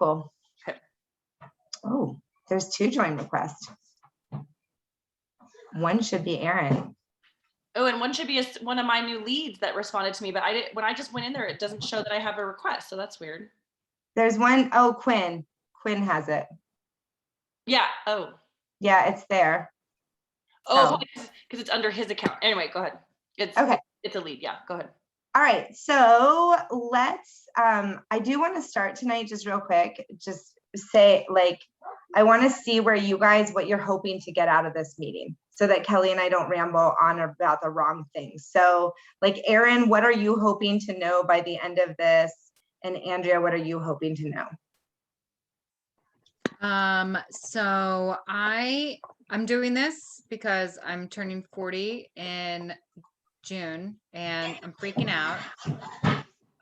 cool. Okay. Oh, there's 2 join requests. One should be Aaron. Oh, and one should be one of my new leads that responded to me, but when I just went in there, it doesn't show that I have a request. So that's weird. There's one, oh, Quinn. Quinn has it. Yeah. Oh. Yeah, it's there. Oh, because it's under his account. Anyway, go ahead. It's a lead. Yeah, go ahead. All right, so let's, I do want to start tonight just real quick, just say, like, I want to see where you guys, what you're hoping to get out of this meeting so that Kelly and I don't ramble on about the wrong things. So like, Aaron, what are you hoping to know by the end of this? And Andrea, what are you hoping to know? So I'm doing this because I'm turning 40 in June and I'm freaking out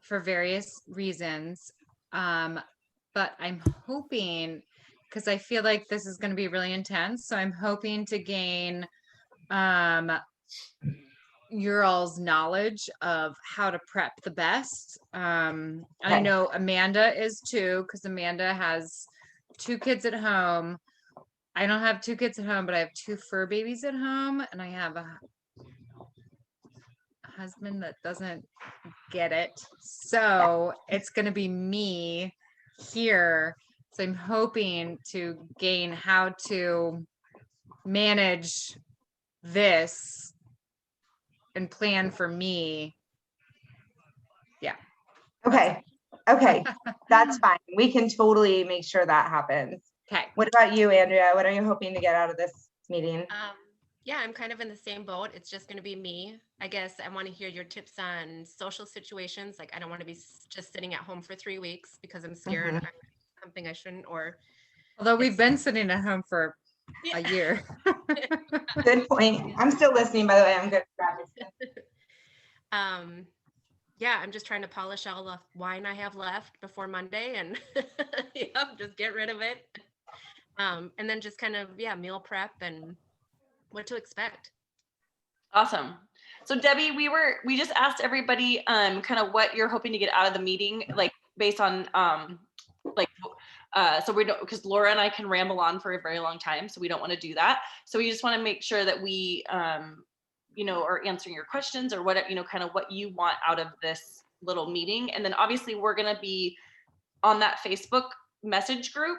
for various reasons. But I'm hoping, because I feel like this is going to be really intense, so I'm hoping to gain your all's knowledge of how to prep the best. I know Amanda is too, because Amanda has 2 kids at home. I don't have 2 kids at home, but I have 2 fur babies at home, and I have a husband that doesn't get it. So it's going to be me here. So I'm hoping to gain how to manage this and plan for me. Yeah. Okay. That's fine. We can totally make sure that happens. Okay. What about you, Andrea? What are you hoping to get out of this meeting? Yeah, I'm kind of in the same boat. It's just going to be me. I guess I want to hear your tips on social situations. Like, I don't want to be just sitting at home for 3 weeks because I'm scared I'm something I shouldn't, or although we've been sitting at home for a year. Good point. I'm still listening, by the way. I'm good. Yeah, I'm just trying to polish all the wine I have left before Monday and just get rid of it. And then just kind of, meal prep and what to expect. Awesome. So Debbie, we just asked everybody kind of what you're hoping to get out of the meeting, like based on so we don't, because Laura and I can ramble on for a very long time, so we don't want to do that. So we just want to make sure that we are answering your questions or what, kind of what you want out of this little meeting. And then obviously we're going to be on that Facebook message group.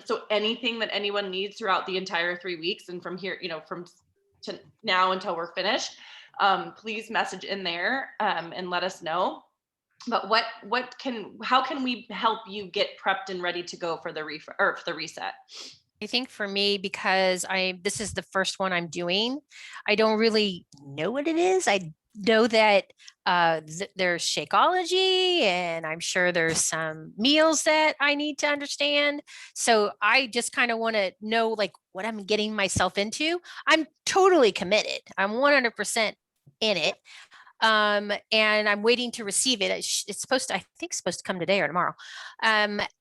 So anything that anyone needs throughout the entire 3 weeks and from here, from to now until we're finished, please message in there and let us know. But how can we help you get prepped and ready to go for the reset? I think for me, because this is the first one I'm doing, I don't really know what it is. I know that there's Shakeology, and I'm sure there's some meals that I need to understand. So I just kind of want to know like what I'm getting myself into. I'm totally committed. I'm 100% in it. And I'm waiting to receive it. It's supposed to come today or tomorrow.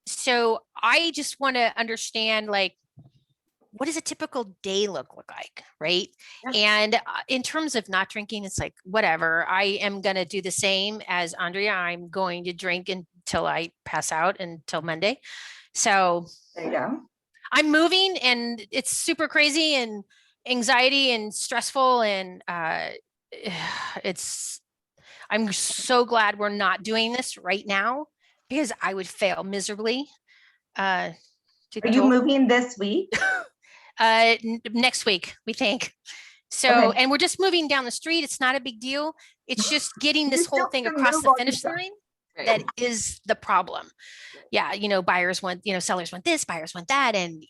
So I just want to understand, like, what does a typical day look like, right? Yes. And in terms of not drinking, it's like, whatever, I am going to do the same as Andrea. I'm going to drink until I pass out until Monday. So there you go. I'm moving and it's super crazy and anxiety and stressful. And I'm so glad we're not doing this right now because I would fail miserably. Are you moving this week? Next week, we think. So, okay. And we're just moving down the street. It's not a big deal. It's just getting this whole thing across the finish line. Right. That is the problem. Yeah. Buyers want, sellers want this, buyers want that. And,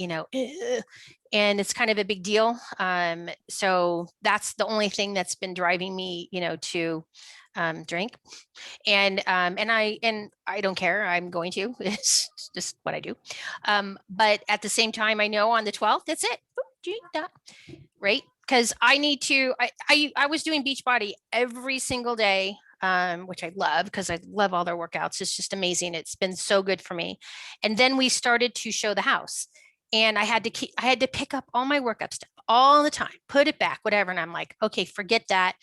and it's kind of a big deal. So that's the only thing that's been driving me, to drink. And I don't care. I'm going to. It's just what I do. But at the same time, I know on the 12th, that's it. Right? Because I need to. I was doing Beachbody every single day, which I love because I love all their workouts. It's just amazing. It's been so good for me. And then we started to show the house, and I had to pick up all my workout stuff all the time, put it back, whatever. And I'm like, okay, forget that.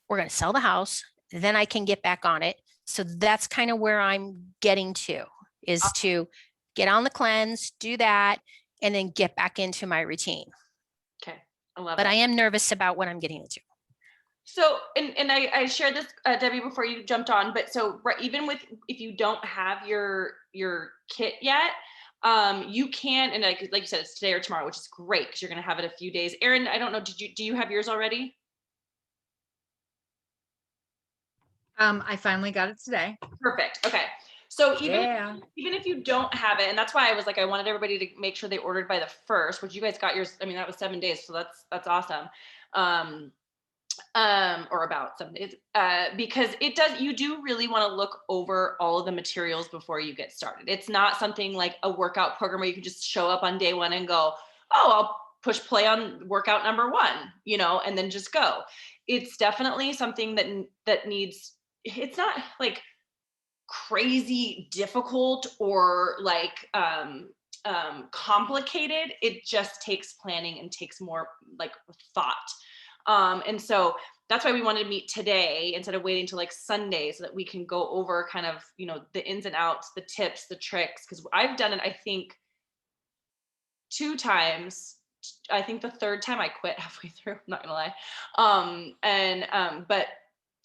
We're going to sell the house. Then I can get back on it. So that's kind of where I'm getting to, is to get on the cleanse, do that, and then get back into my routine. Okay, I love But it. I am nervous about what I'm getting into. So, and I shared this, Debbie, before you jumped on, but so even with, if you don't have your kit yet, you can, and like you said, it's today or tomorrow, which is great because you're going to have it a few days. Erin, I don't know, do you have yours already? I finally got it today. Perfect. Okay. So Yeah. even if you don't have it, and that's why I was like, I wanted everybody to make sure they ordered by the 1st, which you guys got yours. I mean, that was 7 days. So that's awesome. Or about 7 days, because you do really want to look over all of the materials before you get started. It's not something like a workout program where you can just show up on day 1 and go, oh, I'll push play on workout number 1, and then just go. It's definitely something that needs, it's not like crazy difficult or like complicated. It just takes planning and takes more like thought. And so that's why we wanted to meet today instead of waiting till like Sunday, so that we can go over kind of, the ins and outs, the tips, the tricks. Cause I've done it, I think 2 times. I think the 3rd time I quit halfway through, I'm not gonna lie. But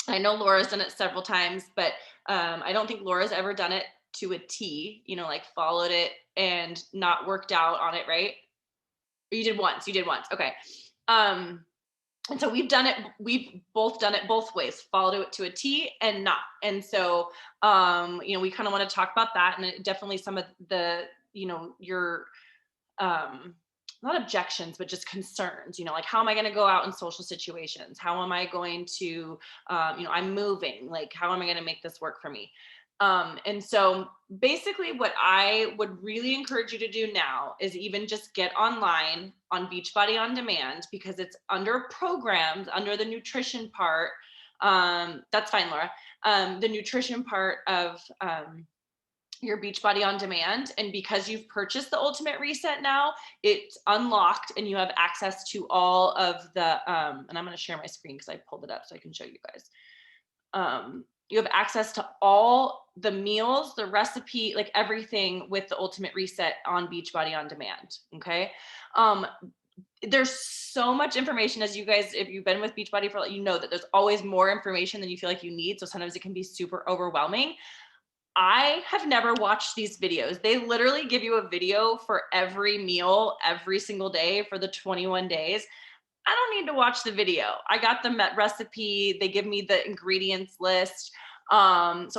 I know Laura's done it several times, but I don't think Laura's ever done it to a T, like followed it and not worked out on it, right? Or you did once. Okay. And so we've both done it both ways, followed it to a T and not. And so, we kind of want to talk about that, and definitely some of the, your, not objections, but just concerns, like, how am I going to go out in social situations? How am I going to, I'm moving, like, how am I going to make this work for me? And so basically what I would really encourage you to do now is even just get online on Beachbody On Demand, because it's under programs, under the nutrition part. That's fine, Laura. The nutrition part of, your Beachbody On Demand. And because you've purchased the Ultimate Reset now, it's unlocked and you have access to all of the, and I'm going to share my screen because I pulled it up so I can show you guys. You have access to all the meals, the recipe, like everything with the Ultimate Reset on Beachbody On Demand. Okay. There's so much information, as you guys, if you've been with Beachbody for, that there's always more information than you feel like you need. So sometimes it can be super overwhelming. I have never watched these videos. They literally give you a video for every meal every single day for the 21 days. I don't need to watch the video. I got the recipe. They give me the ingredients list. So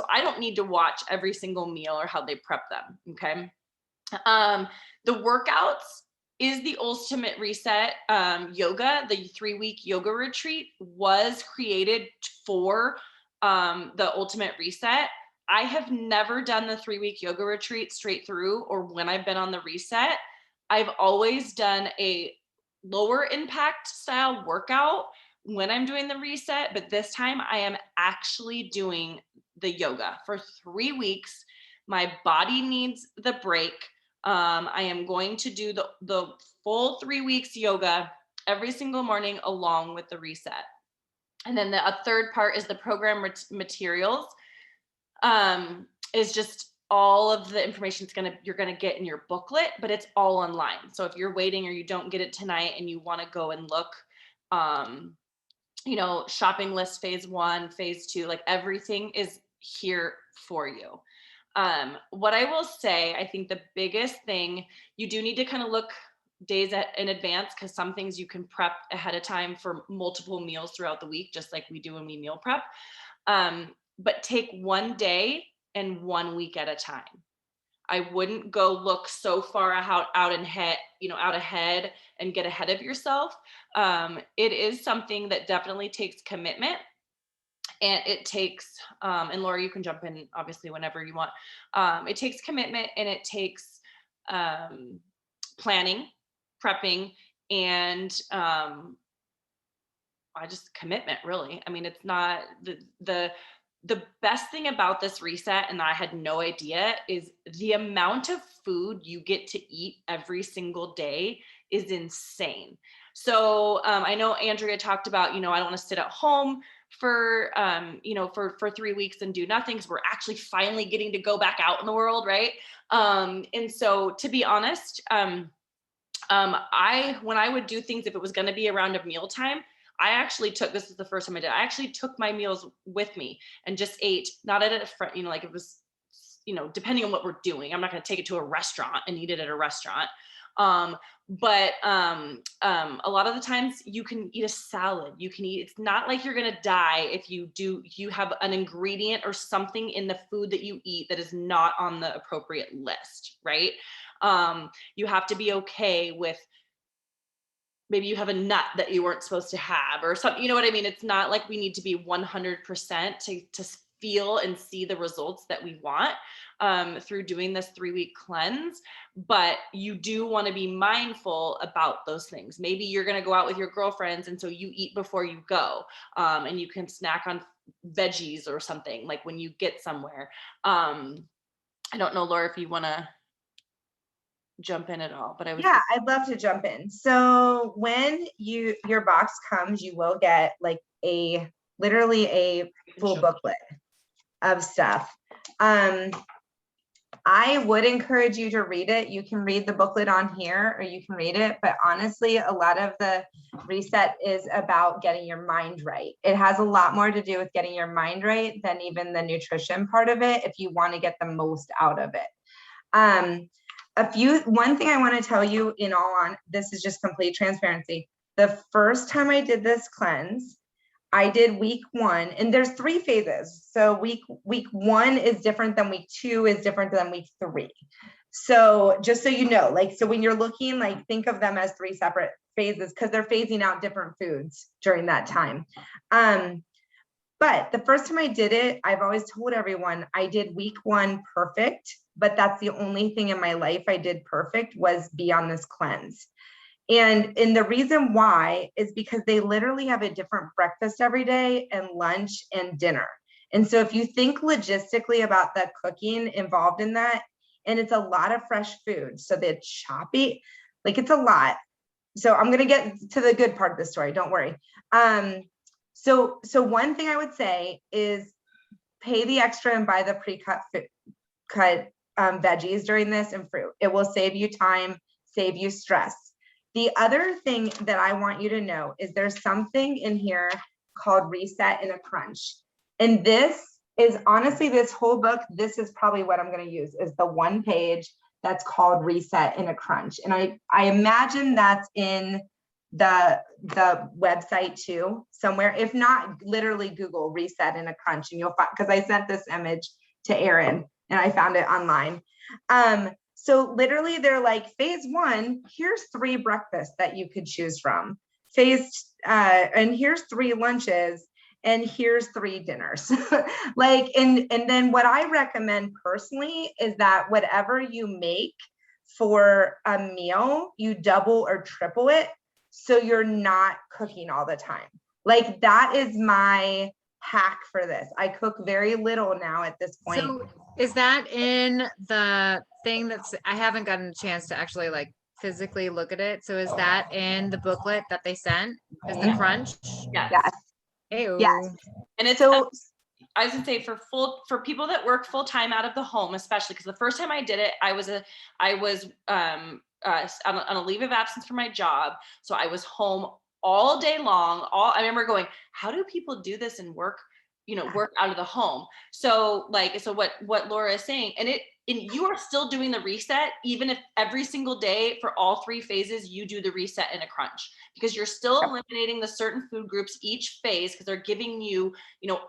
I don't need to watch every single meal or how they prep them. Okay. The workouts is the Ultimate Reset yoga. The 3-week yoga retreat was created for the Ultimate Reset. I have never done the 3-week yoga retreat straight through, or when I've been on the reset. I've always done a lower impact style workout when I'm doing the reset, but this time I am actually doing the yoga for 3 weeks. My body needs the break. I am going to do the full 3 weeks yoga every single morning along with the reset. And then a third part is the program materials. Is just all of the information you're gonna get in your booklet, but it's all online. So if you're waiting or you don't get it tonight and you want to go and look, shopping list phase 1, phase 2, like everything is here for you. What I will say, I think the biggest thing, you do need to kind of look days in advance, because some things you can prep ahead of time for multiple meals throughout the week, just like we do when we meal prep. But take 1 day and 1 week at a time. I wouldn't go look so far out ahead and get ahead of yourself. It is something that definitely takes commitment, and it takes, and Laura, you can jump in obviously whenever you want. It takes commitment, and it takes planning, prepping, and commitment, really. I mean, it's not the best thing about this reset, and I had no idea, is the amount of food you get to eat every single day is insane. So I know Andrea talked about, I don't want to sit at home for you know, for 3 weeks and do nothing, because we're actually finally getting to go back out in the world, right? And so to be honest, when I would do things, if it was going to be around a mealtime, I actually took, this is the first time I did, I actually took my meals with me and just ate, not at a front, you know, like it was, you know, depending on what we're doing, I'm not going to take it to a restaurant and eat it at a restaurant. But a lot of the times you can eat a salad, you can eat, it's not like you're going to die if you have an ingredient or something in the food that you eat that is not on the appropriate list, right? You have to be okay with, maybe you have a nut that you weren't supposed to have or something, you know what I mean? It's not like we need to be 100% to feel and see the results that we want through doing this 3-week cleanse, but you do want to be mindful about those things. Maybe you're going to go out with your girlfriends, and so you eat before you go, and you can snack on veggies or something like when you get somewhere. I don't know, Laura, if you want to jump in at all, but Yeah, I'd love to jump in. So when your box comes, you will get like literally a full booklet of stuff. I would encourage you to read it. You can read the booklet on here or you can read it, but honestly, a lot of the reset is about getting your mind right. It has a lot more to do with getting your mind right than even the nutrition part of it, if you want to get the most out of it. One thing I want to tell you this is just complete transparency. The first time I did this cleanse, I did week 1, and there's 3 phases. So week 1 is different than week 2 is different than week 3. So just so you know, like, so when you're looking, like, think of them as 3 separate phases because they're phasing out different foods during that time. But the first time I did it, I've always told everyone I did week 1 perfect, but that's the only thing in my life I did perfect was be on this cleanse. And the reason why is because they literally have a different breakfast every day and lunch and dinner. And so if you think logistically about the cooking involved in that, and it's a lot of fresh food, so they're choppy, like it's a lot. So I'm going to get to the good part of the story. Don't worry. So one thing I would say is pay the extra and buy the pre-cut veggies during this and fruit. It will save you time, save you stress. The other thing that I want you to know is there's something in here called Reset in a Crunch. And this is honestly, this whole book, this is probably what I'm going to use is the one page that's called Reset in a Crunch. And I imagine that's in the website too, somewhere. If not, literally Google Reset in a Crunch and you'll find, because I sent this image to Erin and I found it online. So literally they're like, phase 1, here's 3 breakfasts that you could choose from. And here's 3 lunches and here's 3 dinners. Like, and then what I recommend personally is that whatever you make for a meal, you double or triple it. So you're not cooking all the time. Like that is my hack for this. I cook very little now at this point. So is that in the thing I haven't gotten a chance to actually like physically look at it. So is that in the booklet that they sent? Is the crunch? Yes. Ew. Yes. And it's so I was gonna say for people that work full time out of the home, especially because the first time I did it, I was on a leave of absence for my job. So I was home all day long. I remember going, how do people do this and work out of the home? So what Laura is saying, and you are still doing the reset, even if every single day for all 3 phases, you do the reset in a crunch, because you're still eliminating the certain food groups each phase, because they're giving you,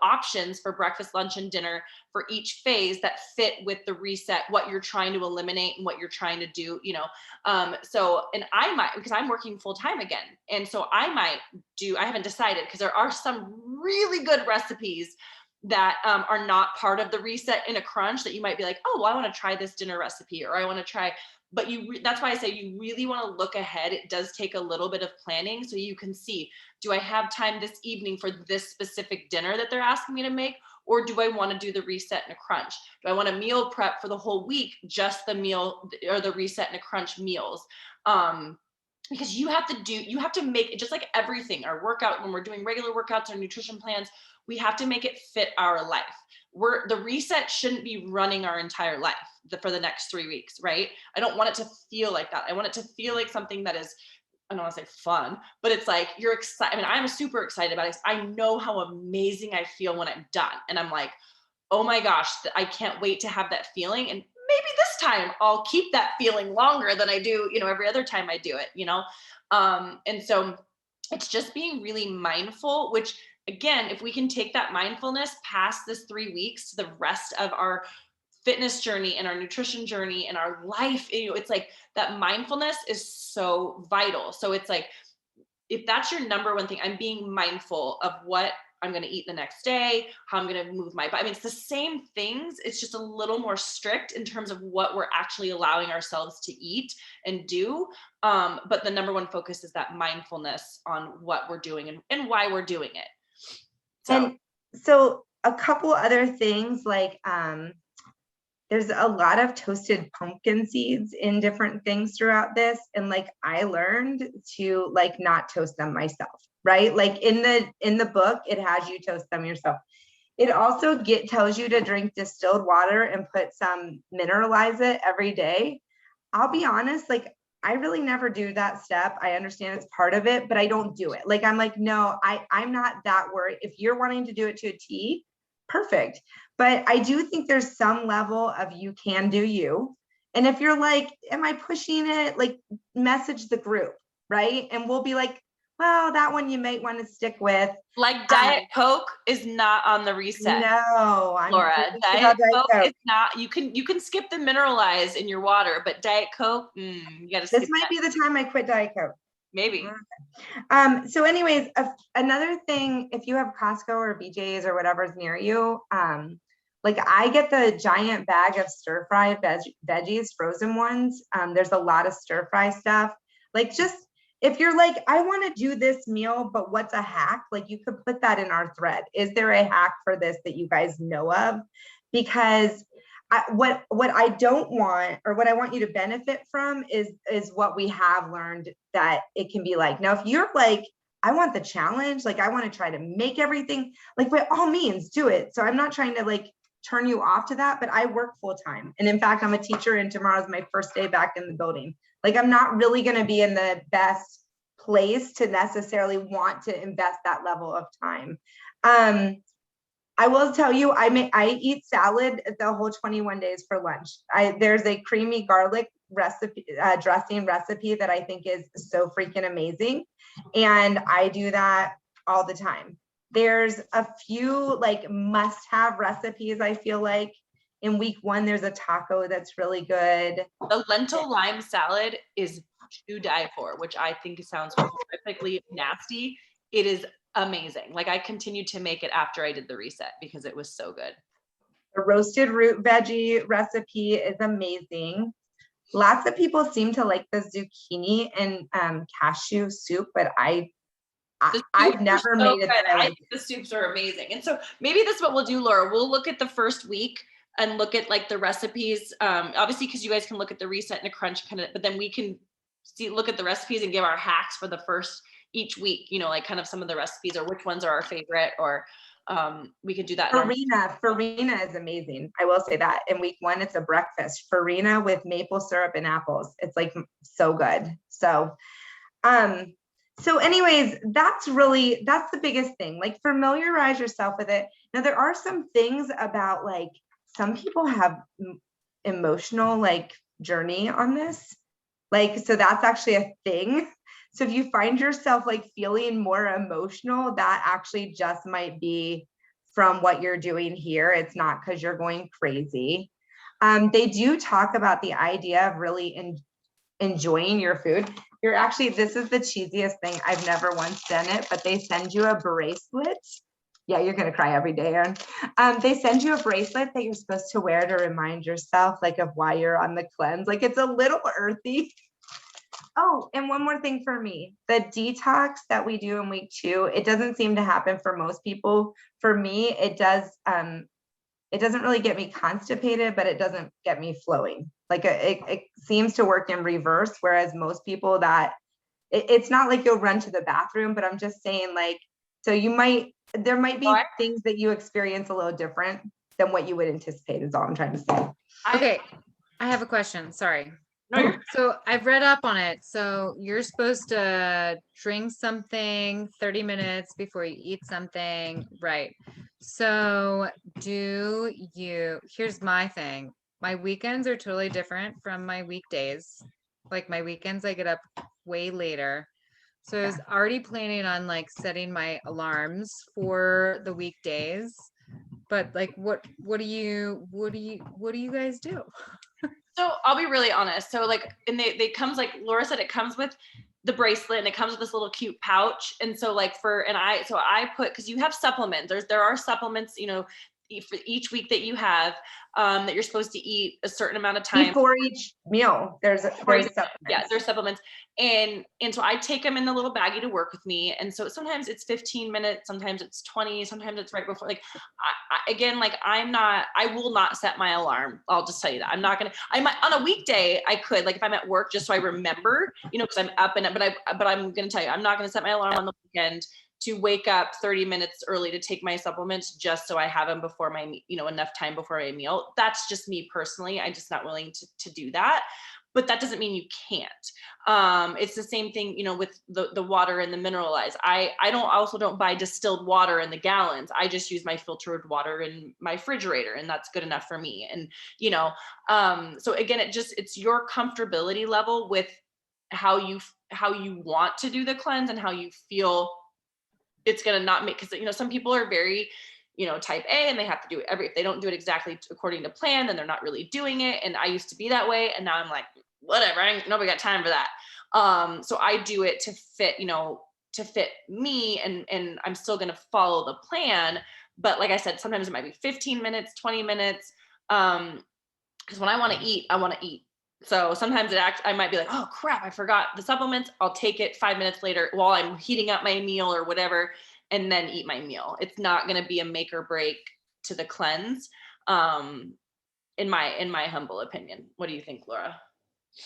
options for breakfast, lunch, and dinner for each phase that fit with the reset, what you're trying to eliminate and what you're trying to do, So, and I might, because I'm working full time again. And so I haven't decided, because there are some really good recipes that are not part of the reset in a crunch that you might be like, oh, well, I want to try this dinner recipe, or I want to try, but that's why I say you really want to look ahead. It does take a little bit of planning so you can see, do I have time this evening for this specific dinner that they're asking me to make? Or do I want to do the reset in a crunch? Do I want to meal prep for the whole week, just the meal or the reset in a crunch meals? Because you have to make it just like everything, our workout, when we're doing regular workouts or nutrition plans, we have to make it fit our life. The reset shouldn't be running our entire life for the next 3 weeks, right? I don't want it to feel like that. I want it to feel like something that is, I don't want to say fun, but it's like you're excited. I mean, I'm super excited about it. I know how amazing I feel when I'm done. And I'm like, oh my gosh, I can't wait to have that feeling. And maybe this time I'll keep that feeling longer than I do, every other time I do it, And so it's just being really mindful, which again, if we can take that mindfulness past this 3 weeks to the rest of our fitness journey and our nutrition journey and our life, it's like that mindfulness is so vital. So it's like, if that's your number one thing, I'm being mindful of what I'm going to eat the next day, how I'm going to move my body. I mean, it's the same things. It's just a little more strict in terms of what we're actually allowing ourselves to eat and do. But the number one focus is that mindfulness on what we're doing and why we're doing it. And so a couple other things like, there's a lot of toasted pumpkin seeds in different things throughout this. And like, I learned to like not toast them myself, right? Like in the book, it has you toast them yourself. It also tells you to drink distilled water and put some mineralize it every day. I'll be honest, like I really never do that step. I understand it's part of it, but I don't do it. Like, I'm like, no, I'm not that worried. If you're wanting to do it to a T, perfect. But I do think there's some level of you can do you. And if you're like, am I pushing it? Like message the group, right? And we'll be like, well, that one you might want to stick with. Like Diet Coke is not on the reset. No, Laura, Diet Coke is not. You can skip the mineralize in your water, but Diet Coke, you gotta skip. This might be the time I quit Diet Coke. Maybe. So anyways, another thing, if you have Costco or BJ's or whatever's near you, like I get the giant bag of stir fry veggies, frozen ones. There's a lot of stir fry stuff. Like just, if you're like, I want to do this meal, but what's a hack? Like you could put that in our thread. Is there a hack for this that you guys know of? Because what I don't want, or what I want you to benefit from is what we have learned that it can be like. Now, if you're like, I want the challenge, like I want to try to make everything, like by all means do it. So I'm not trying to like turn you off to that, but I work full time. And in fact, I'm a teacher and tomorrow's my first day back in the building. Like I'm not really going to be in the best place to necessarily want to invest that level of time. I will tell you, I eat salad the whole 21 days for lunch. There's a creamy garlic recipe, dressing recipe that I think is so freaking amazing. And I do that all the time. There's a few like must-have recipes. I feel like in week 1, there's a taco that's really good. The lentil lime salad is to die for, which I think sounds horrifically nasty. It is amazing. Like I continued to make it after I did the reset because it was so good. The roasted root veggie recipe is amazing. Lots of people seem to like the zucchini and cashew soup, but I've never made it. I think the soups are amazing. And so maybe that's what we'll do, Laura. We'll look at the first week and look at like the recipes. Obviously, because you guys can look at the reset and a crunch kind of, but then we can look at the recipes and give our hacks for the first each week, like kind of some of the recipes or which ones are our favorite, or we could do that. Farina is amazing. I will say that in week 1, it's a breakfast farina with maple syrup and apples. It's like so good. So anyways, that's the biggest thing, like familiarize yourself with it. Now there are some things about like, some people have emotional like journey on this. Like, so that's actually a thing. So if you find yourself like feeling more emotional, that actually just might be from what you're doing here. It's not because you're going crazy. They do talk about the idea of really enjoying your food. This is the cheesiest thing. I've never once done it, but they send you a bracelet. Yeah, you're going to cry every day, Erin. They send you a bracelet that you're supposed to wear to remind yourself like of why you're on the cleanse. Like it's a little earthy. Oh, and one more thing for me, the detox that we do in week 2, it doesn't seem to happen for most people. For me, it does. It doesn't really get me constipated, but it doesn't get me flowing. Like it seems to work in reverse. Whereas most people it's not like you'll run to the bathroom, but I'm just saying like, So there might be Alright. things that you experience a little different than what you would anticipate is all I'm trying to say. Okay, I have a question. Sorry. No, you're So I've read up on it. So you're supposed to drink something 30 minutes before you eat something, right? So here's my thing. My weekends are totally different from my weekdays. Like my weekends, I get up way later. So I was already planning on like setting my alarms for the weekdays. But like what do you guys do? So I'll be really honest. So like, and they comes like Laura said, it comes with the bracelet and it comes with this little cute pouch. And so like I put, cause you have supplements, there are supplements, you know, for each week that you have, that you're supposed to eat a certain amount of time. Before each meal, there's supplements. Yeah, there's supplements. And so I take them in the little baggie to work with me. And so sometimes it's 15 minutes, sometimes it's 20, sometimes it's right before, like, I will not set my alarm. I'll just tell you that. I'm not gonna, I might, on a weekday, I could, like if I'm at work, just so I remember, you know, cause I'm up and, but I'm gonna tell you, I'm not gonna set my alarm on the weekend to wake up 30 minutes early to take my supplements just so I have them before my, you know, enough time before my meal. That's just me personally. I'm just not willing to do that. But that doesn't mean you can't. It's the same thing, you know, with the water and the mineralized. I also don't buy distilled water in the gallons. I just use my filtered water in my refrigerator, and that's good enough for me. And, you know, so again, it's your comfortability level with how you want to do the cleanse and how you feel it's going to not make, because, you know, some people are very, you know, type A, and they have to do it if they don't do it exactly according to plan, then they're not really doing it. And I used to be that way. And now I'm like, whatever, nobody got time for that. So I do it to fit, you know, to fit me, and I'm still going to follow the plan. But like I said, sometimes it might be 15 minutes, 20 minutes. Because when I want to eat, I want to eat. So sometimes I might be like, oh crap, I forgot the supplements. I'll take it 5 minutes later while I'm heating up my meal or whatever, and then eat my meal. It's not going to be a make or break to the cleanse. In my humble opinion. What do you think, Laura?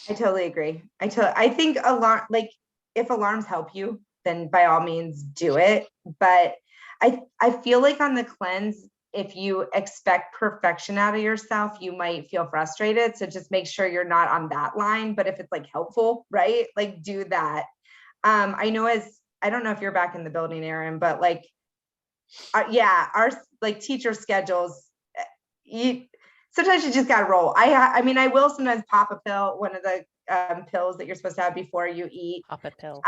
I totally agree. I think if alarms help you, then by all means do it. But I feel like on the cleanse, if you expect perfection out of yourself, you might feel frustrated. So just make sure you're not on that line. But if it's like helpful, right? Like do that. I know I don't know if you're back in the building, Erin, but like, our like teacher schedules, sometimes you just gotta roll. I mean, I will sometimes pop a pill, one of the pills that you're supposed to have before you eat. Pop a pill.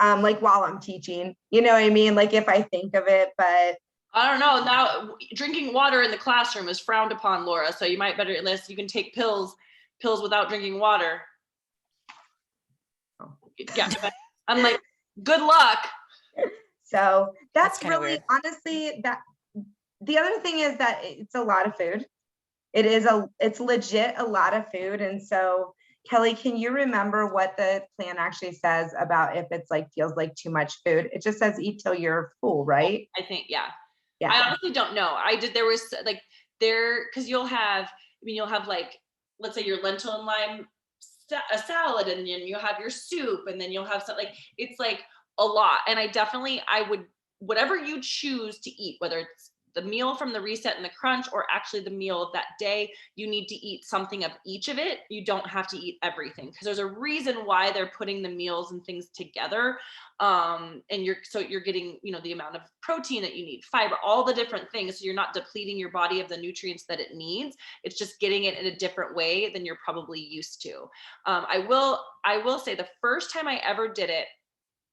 Like while I'm teaching, you know what I mean? Like if I think of it, but I don't know. Now drinking water in the classroom is frowned upon, Laura. So you might better, unless you can take pills without drinking water. Yeah, I'm like, good luck. So that's kinda really weird. honestly that. The other thing is that it's a lot of food. It's legit a lot of food. And so Kelly, can you remember what the plan actually says about if it's like feels like too much food? It just says eat till you're full, right? I think, yeah. Yeah. I honestly don't know. There was like because you'll have like, let's say your lentil and lime a salad, and then you'll have your soup, and then you'll have something like, it's like a lot. And I would, whatever you choose to eat, whether it's the meal from the reset and the crunch, or actually the meal of that day, you need to eat something of each of it. You don't have to eat everything, because there's a reason why they're putting the meals and things together. And you're getting, you know, the amount of protein that you need, fiber, all the different things. So you're not depleting your body of the nutrients that it needs. It's just getting it in a different way than you're probably used to. I will say the first time I ever did it,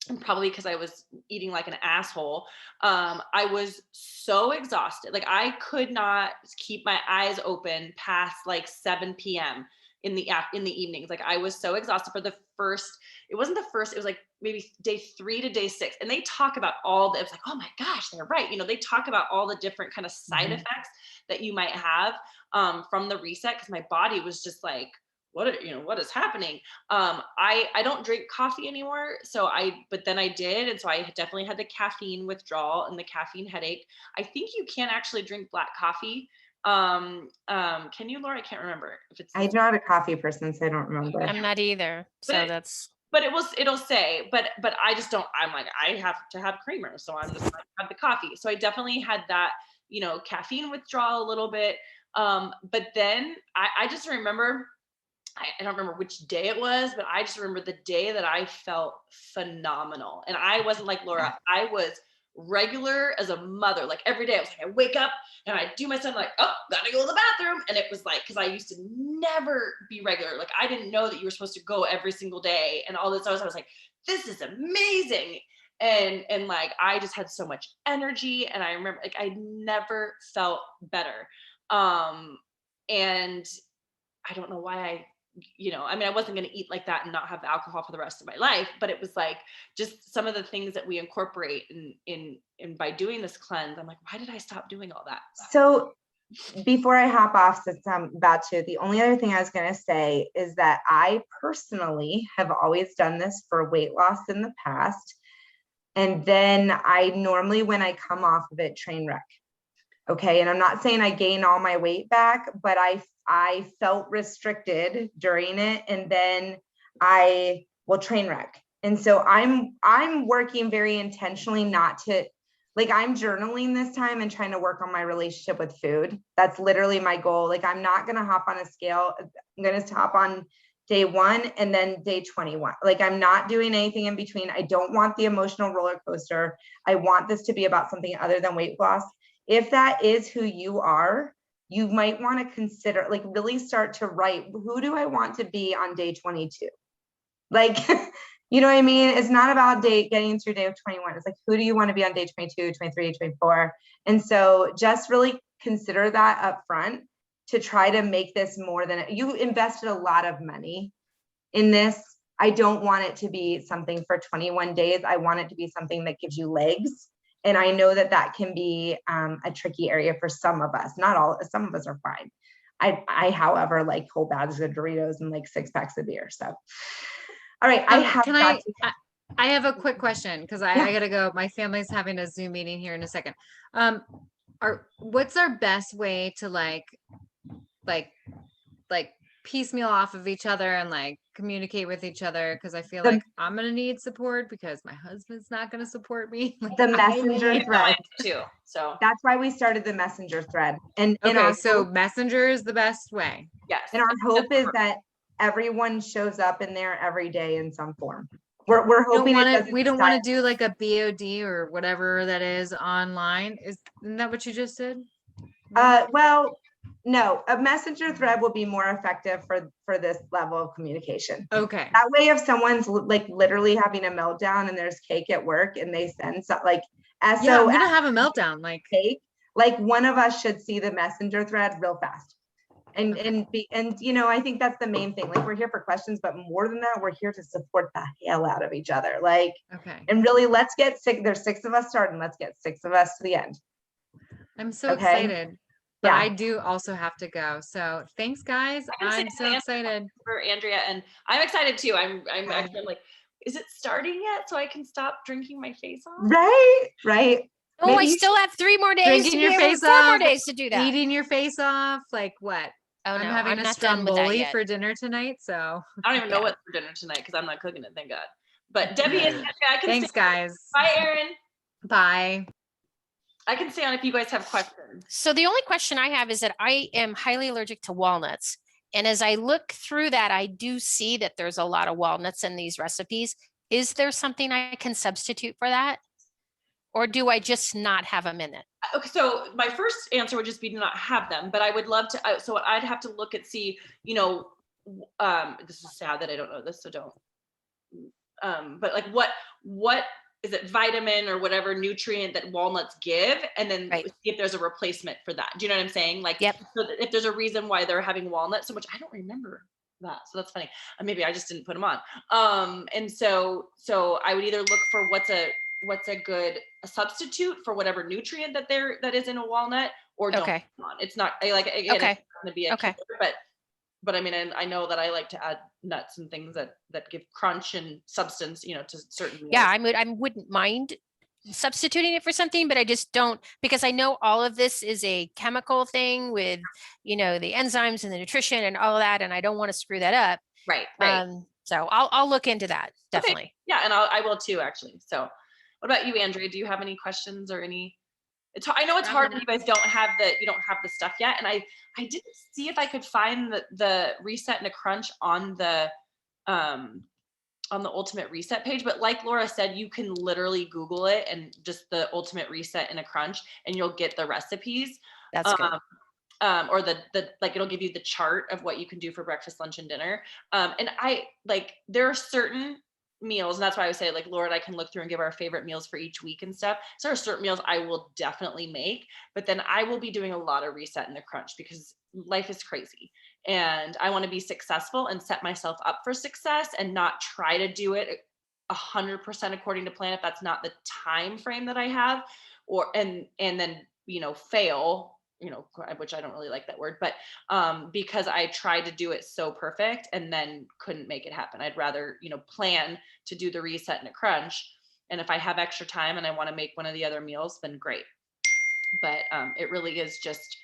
and probably because I was eating like an asshole, I was so exhausted. Like I could not keep my eyes open past like 7 p.m. in the evenings. Like I was so exhausted for it was like maybe day 3 to day 6. And they talk about it was like, oh my gosh, they're right. You know, they talk about all the different kind of side effects that you might have from the reset. Cause my body was just like, what is happening? I don't drink coffee anymore. But then I did. And so I definitely had the caffeine withdrawal and the caffeine headache. I think you can actually drink black coffee. Can you, Laura? I can't remember if it's. I'm not a coffee person, so I don't remember. I'm not either. So But that's but it'll say, but I just don't, I'm like, I have to have creamer. So I'm just like, have the coffee. So I definitely had that, caffeine withdrawal a little bit. But then I just remember, I don't remember which day it was, but I just remember the day that I felt phenomenal. And I wasn't like Laura, I was regular as a mother. Like every day I was like, I wake up and I do my stuff, like, oh, gotta go to the bathroom. And it was like, cause I used to never be regular. Like I didn't know that you were supposed to go every single day and all this. I was like, this is amazing. And like, I just had so much energy. And I remember like, I never felt better. And I don't know why I wasn't going to eat like that and not have alcohol for the rest of my life, but it was like just some of the things that we incorporate in by doing this cleanse. I'm like, why did I stop doing all that? So before I hop off, since I'm about to, the only other thing I was going to say is that I personally have always done this for weight loss in the past. And then I normally, when I come off of it, train wreck. Okay. And I'm not saying I gain all my weight back, but I felt restricted during it. And then I will train wreck. And so I'm working very intentionally not to, like, I'm journaling this time and trying to work on my relationship with food. That's literally my goal. Like, I'm not going to hop on a scale. I'm going to hop on day 1 and then day 21. Like, I'm not doing anything in between. I don't want the emotional roller coaster. I want this to be about something other than weight loss. If that is who you are, you might want to consider, like, really start to write, who do I want to be on day 22? Like, you know what I mean? It's not about getting through day 21. It's like, who do you want to be on day 22, 23, 24? And so just really consider that up front to try to make this more than you invested a lot of money in this. I don't want it to be something for 21 days. I want it to be something that gives you legs. And I know that can be a tricky area for some of us. Not all, some of us are fine. I however, like whole bags of Doritos and like 6 packs of beer. So, all right. I have a quick question because I gotta go. My family's having a Zoom meeting here in a second. What's our best way to like piecemeal off of each other and like communicate with each other? Because I feel like I'm gonna need support because my husband's not gonna support me. Like, the messenger thread too. So that's why we started the messenger thread. And so messenger is the best way. Yes. And our hope is that everyone shows up in there every day in some form. We're hoping we don't want to do like a BOD or whatever that is online. Isn't that what you just said? Well, no, a messenger thread will be more effective for this level of communication. Okay. That way, if someone's like literally having a meltdown and there's cake at work and they send something like SOS, I'm gonna have a meltdown, like cake, like one of us should see the messenger thread real fast. And I think that's the main thing. Like, we're here for questions, but more than that, we're here to support the hell out of each other. Like, okay. And really, let's get there's 6 of us starting. Let's get 6 of us to the end. I'm so excited. But I do also have to go. So thanks, guys. I'm so excited for Andrea, and I'm excited too. I'm actually like, is it starting yet? So I can stop drinking my face off. Right. Oh, maybe I still have 3 more days. Drinking your face off. 4 more days to do that. Eating your face off. Like what? Oh, I'm having a stromboli for dinner tonight. So I don't even know what's for dinner tonight because I'm not cooking it. Thank God. But Debbie and Andrea, I can. Thanks, guys. Bye, Erin. Bye. I can stay on if you guys have questions. So the only question I have is that I am highly allergic to walnuts. And as I look through that, I do see that there's a lot of walnuts in these recipes. Is there something I can substitute for that? Or do I just not have them in it? Okay, so my first answer would just be to not have them, but I would love to, so I'd have to look and see, this is sad that I don't know this, so don't, but like what is it, vitamin or whatever nutrient that walnuts give, and then see if there's a replacement for that. Do you know what I'm saying? Like, yep. So if there's a reason why they're having walnuts so much, I don't remember that. So that's funny. Maybe I just didn't put them on. And so I would either look for what's a good substitute for whatever nutrient that is in a walnut, or don't put them on. It's not again, it's not going to be a killer, but I mean, I know that I like to add nuts and things that give crunch and substance, to certain meals. Yeah, I wouldn't mind substituting it for something, but I just don't, because I know all of this is a chemical thing with, the enzymes and the nutrition and all of that, and I don't want to screw that up. Right. So I'll look into that, definitely. Yeah, and I will too, actually. So what about you, Andrea? Do you have any questions or any? I know it's hard when you guys don't have the stuff yet. And I didn't see if I could find the reset and a crunch on the Ultimate Reset page, but like Laura said, you can literally Google it and just the Ultimate Reset and a crunch, and you'll get the recipes. That's good. Or the like it'll give you the chart of what you can do for breakfast, lunch, and dinner. And there are certain meals, and that's why I would say, like, Laura and I can look through and give our favorite meals for each week and stuff. So there are certain meals I will definitely make, but then I will be doing a lot of reset in the crunch because life is crazy. And I want to be successful and set myself up for success and not try to do it 100% according to plan if that's not the time frame that I have, and then fail, which I don't really like that word, but because I tried to do it so perfect and then couldn't make it happen. I'd rather, plan to do the reset and a crunch. And if I have extra time and I want to make one of the other meals, then great. But it really is just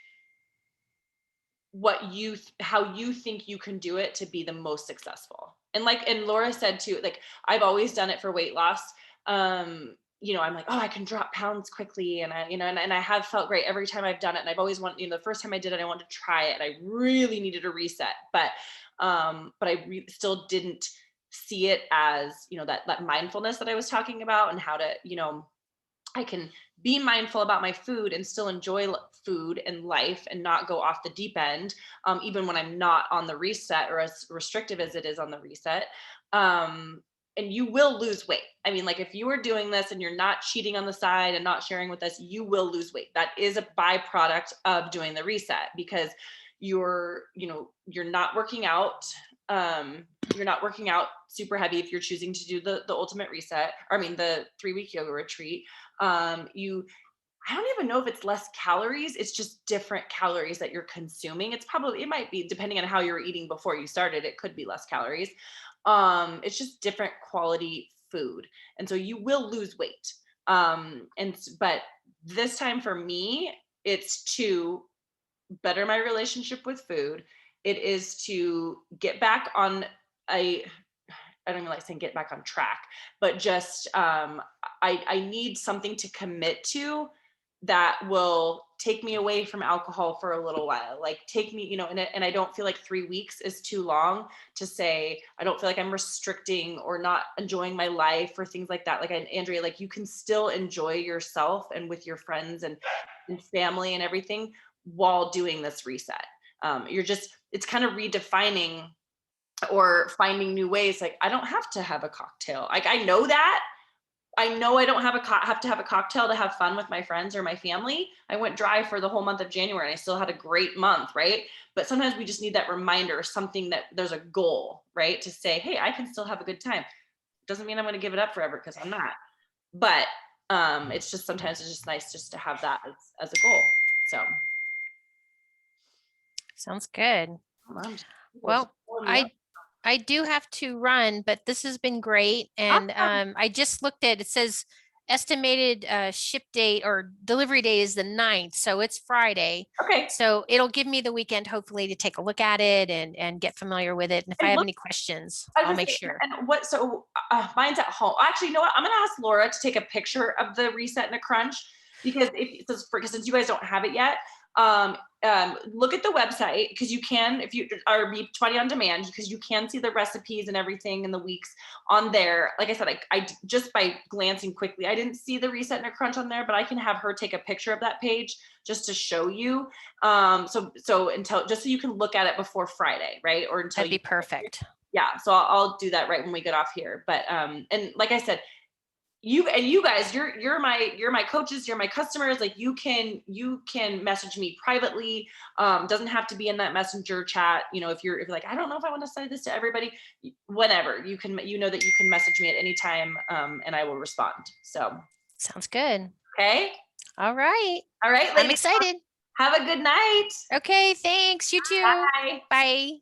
how you think you can do it to be the most successful. And Laura said too, like, I've always done it for weight loss. I'm like, oh, I can drop pounds quickly. And and I have felt great every time I've done it. And I've always wanted, the first time I did it, I wanted to try it. I really needed a reset, but I still didn't see it as, that mindfulness that I was talking about, and how to, I can be mindful about my food and still enjoy food and life and not go off the deep end, even when I'm not on the reset or as restrictive as it is on the reset. And you will lose weight. I mean, like, if you are doing this and you're not cheating on the side and not sharing with us, you will lose weight. That is a byproduct of doing the reset, because you're not working out. You're not working out super heavy if you're choosing to do the Ultimate Reset, the 3-week yoga retreat. I don't even know if it's less calories. It's just different calories that you're consuming. It might be, depending on how you were eating before you started, it could be less calories. It's just different quality food. And so you will lose weight. But this time for me, it's to better my relationship with food. It is to get back on I don't even like saying get back on track, but just, I need something to commit to that will take me away from alcohol for a little while, like take me, and I don't feel like 3 weeks is too long to say, I don't feel like I'm restricting or not enjoying my life or things like that. Like, Andrea, like, you can still enjoy yourself and with your friends and family and everything while doing this reset. It's kind of redefining or finding new ways. Like, I don't have to have a cocktail. Like, I know I don't have to have a cocktail to have fun with my friends or my family. I went dry for the whole month of January and I still had a great month, right? But sometimes we just need that reminder, something that there's a goal, right? To say, hey, I can still have a good time. Doesn't mean I'm going to give it up forever, because I'm not. But it's just, sometimes it's just nice just to have that as a goal. So. Sounds good. Well, I do have to run, but this has been great. And I just looked at, it says estimated ship date or delivery day is the 9th. So it's Friday. Okay. So it'll give me the weekend, hopefully, to take a look at it and get familiar with it. And if I have any questions, I'll make sure. And mine's at home. Actually, you know what? I'm going to ask Laura to take a picture of the reset and a crunch, because since you guys don't have it yet, look at the website, because you can, if you are Beachbody on demand, because you can see the recipes and everything in the weeks on there. Like I said, I just by glancing quickly, I didn't see the reset and a crunch on there, but I can have her take a picture of that page just to show you. So just so you can look at it before Friday, right? Or until that'd be perfect. Yeah. So I'll do that right when we get off here. But and like I said, you guys, you're my coaches, you're my customers. Like, you can message me privately. Doesn't have to be in that messenger chat. If you're like, I don't know if I want to say this to everybody, whatever, you can, that you can message me at any time, and I will respond. So sounds good. Okay. All right. Ladies, I'm excited. Have a good night. Okay. Thanks. You too. Bye. Bye.